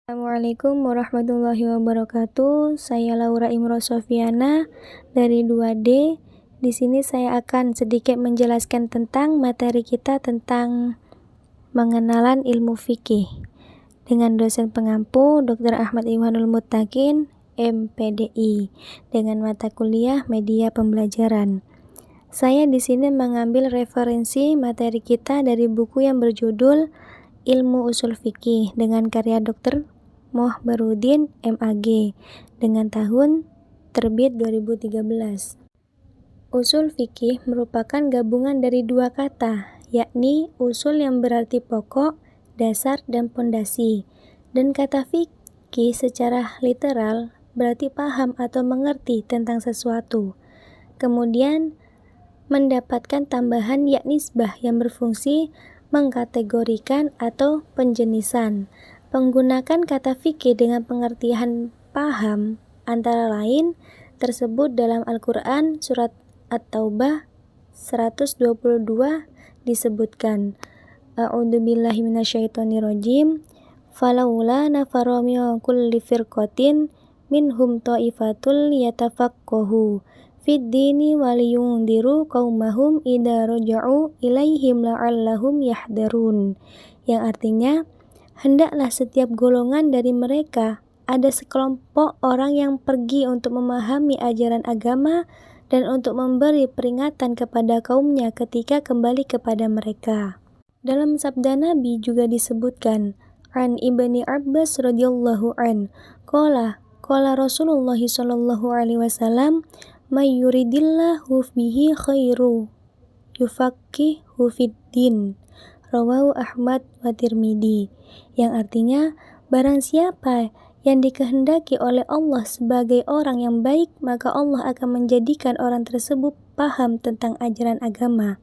Assalamualaikum warahmatullahi wabarakatuh. Saya Laura Imro Sofiana dari 2D. Di sini saya akan sedikit menjelaskan tentang materi kita tentang pengenalan ilmu fikih dengan dosen pengampu Dr. Ahmad Iwanul Muttaqin, MPDI, dengan mata kuliah Media Pembelajaran. Saya di sini mengambil referensi materi kita dari buku yang berjudul Ilmu Usul Fikih dengan karya Dr. Mohbarudin MAG dengan tahun terbit 2013. Usul fikih merupakan gabungan dari dua kata, yakni usul yang berarti pokok, dasar, dan pondasi. Dan kata fikih secara literal berarti paham atau mengerti tentang sesuatu. Kemudian mendapatkan tambahan yakni nisbah yang berfungsi mengkategorikan atau penjenisan. Penggunaan kata fikih dengan pengertian paham antara lain tersebut dalam Al-Quran surat At-Taubah 122 disebutkan A'udzubillahi minasyaitonirrajim falaula nafara min kulli firqatin minhum ta'ifatul yatafaqqahu fid dini waliyundiru qaumahum idza raja'u ilaihim la'allahum yahdarun, yang artinya hendaklah setiap golongan dari mereka ada sekelompok orang yang pergi untuk memahami ajaran agama dan untuk memberi peringatan kepada kaumnya ketika kembali kepada mereka. Dalam sabda Nabi juga disebutkan, An Ibni Abbas radhiyallahu an, qala Rasulullah sallallahu alaihi wasallam, may yuridillahu bihi khairu yufaqihu fid din. Rawahu Ahmad wa Tirmidzi, yang artinya barang siapa yang dikehendaki oleh Allah sebagai orang yang baik, maka Allah akan menjadikan orang tersebut paham tentang ajaran agama.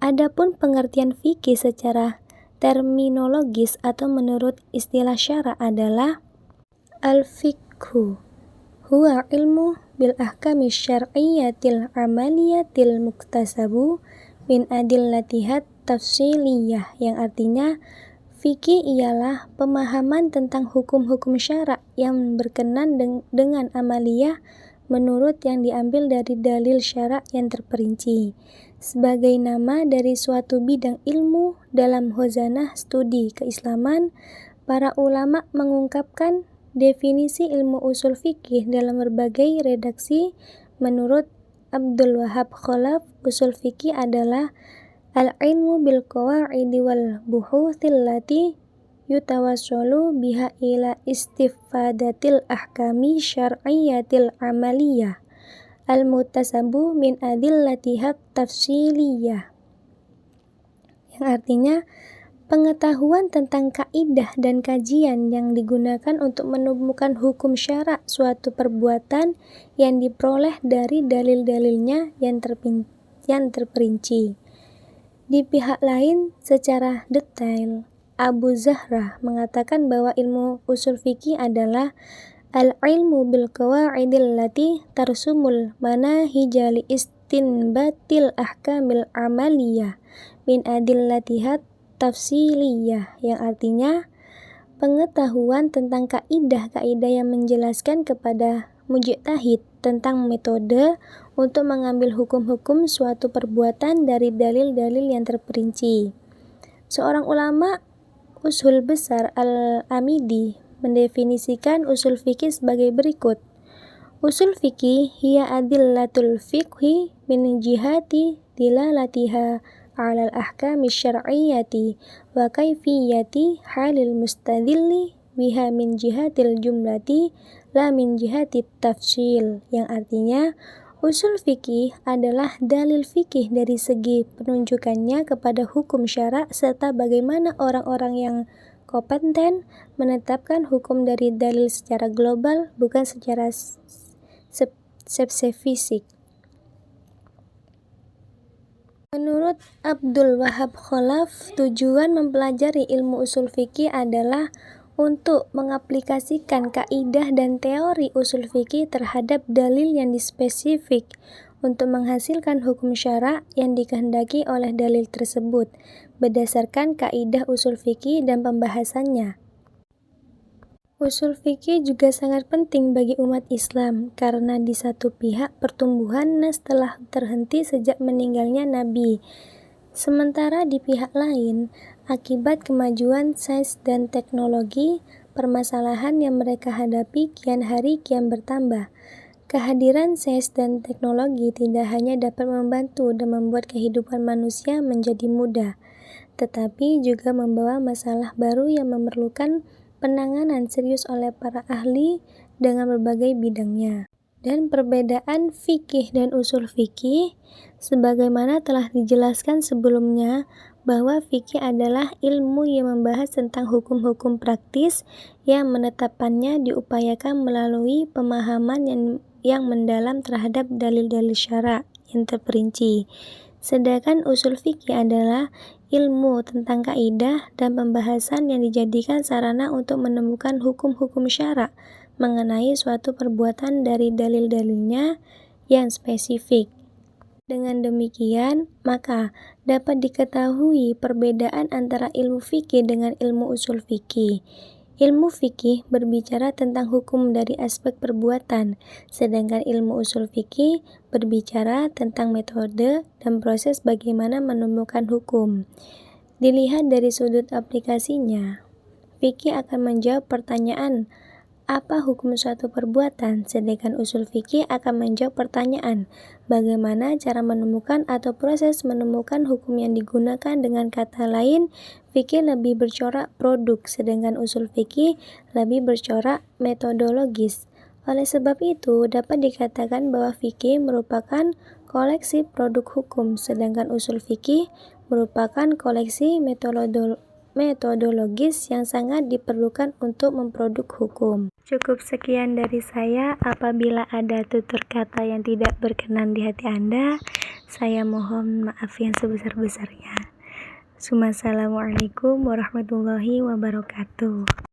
Adapun pengertian fikih secara terminologis atau menurut istilah syara adalah al-fiqhu huwa ilmu bil ahkami syar'iyyatil amaliyatil muktasabu min adillatihat tafsiliyah, yang artinya fikih ialah pemahaman tentang hukum-hukum syara yang berkenan dengan amaliyah menurut yang diambil dari dalil syara yang terperinci. Sebagai nama dari suatu bidang ilmu dalam khazanah studi keislaman, para ulama mengungkapkan definisi ilmu usul fikih dalam berbagai redaksi. Menurut Abdul Wahab Khalaf, usul fikih adalah al-ilmu bil qawaidi wal buhuthil lati yutawassalu biha ila istifadatil ahkami syar'iyyatil amaliyah al-mutasabu min adillatihat tafsiliyah, yang artinya pengetahuan tentang kaidah dan kajian yang digunakan untuk menemukan hukum syara suatu perbuatan yang diperoleh dari dalil-dalilnya yang terperinci. Di pihak lain, secara detail, Abu Zahra mengatakan bahwa ilmu usul fikih adalah al-ilmu bil qawaidil lati tarsumul manahija li istinbatil ahkamil amaliyah min adillatihat tafsiliyah, yang artinya pengetahuan tentang kaidah-kaidah yang menjelaskan kepada mujtahid tentang metode untuk mengambil hukum-hukum suatu perbuatan dari dalil-dalil yang terperinci. Seorang ulama usul besar Al-Amidi mendefinisikan usul fikih sebagai berikut. Usul fikih hiya adillatul fiqhi min jihati dilalatiha alal ahkami syar'iyyati wa kaifiyati halil mustadilli biha min jihatil jumlati la min jihati tafsil, yang artinya usul fikih adalah dalil fikih dari segi penunjukannya kepada hukum syara serta bagaimana orang-orang yang kompeten menetapkan hukum dari dalil secara global, bukan secara spesifik. Menurut Abdul Wahab Khalaf, tujuan mempelajari ilmu usul fikih adalah untuk mengaplikasikan kaidah dan teori usul fikih terhadap dalil yang dispesifik untuk menghasilkan hukum syara yang dikehendaki oleh dalil tersebut berdasarkan kaidah usul fikih dan pembahasannya. Usul fikih juga sangat penting bagi umat Islam karena di satu pihak pertumbuhan nas telah terhenti sejak meninggalnya Nabi. Sementara di pihak lain, akibat kemajuan sains dan teknologi, permasalahan yang mereka hadapi kian hari kian bertambah. Kehadiran sains dan teknologi tidak hanya dapat membantu dan membuat kehidupan manusia menjadi mudah, tetapi juga membawa masalah baru yang memerlukan penanganan serius oleh para ahli dengan berbagai bidangnya. Dan perbedaan fikih dan usul fikih, sebagaimana telah dijelaskan sebelumnya, bahwa fikih adalah ilmu yang membahas tentang hukum-hukum praktis yang menetapkannya diupayakan melalui pemahaman yang mendalam terhadap dalil-dalil syara yang terperinci. Sedangkan usul fikih adalah ilmu tentang kaidah dan pembahasan yang dijadikan sarana untuk menemukan hukum-hukum syara mengenai suatu perbuatan dari dalil-dalilnya yang spesifik. Dengan demikian, maka dapat diketahui perbedaan antara ilmu fikih dengan ilmu usul fikih. Ilmu fikih berbicara tentang hukum dari aspek perbuatan, sedangkan ilmu usul fikih berbicara tentang metode dan proses bagaimana menemukan hukum. Dilihat dari sudut aplikasinya, fikih akan menjawab pertanyaan apa hukum suatu perbuatan, sedangkan usul fikih akan menjawab pertanyaan bagaimana cara menemukan atau proses menemukan hukum yang digunakan. Dengan kata lain, fikih lebih bercorak produk, sedangkan usul fikih lebih bercorak metodologis. Oleh sebab itu, dapat dikatakan bahwa fikih merupakan koleksi produk hukum, sedangkan usul fikih merupakan koleksi metodologis yang sangat diperlukan untuk memproduk hukum. Cukup sekian dari saya. Apabila ada tutur kata yang tidak berkenan di hati Anda, saya mohon maaf yang sebesar-besarnya. Assalamualaikum warahmatullahi wabarakatuh.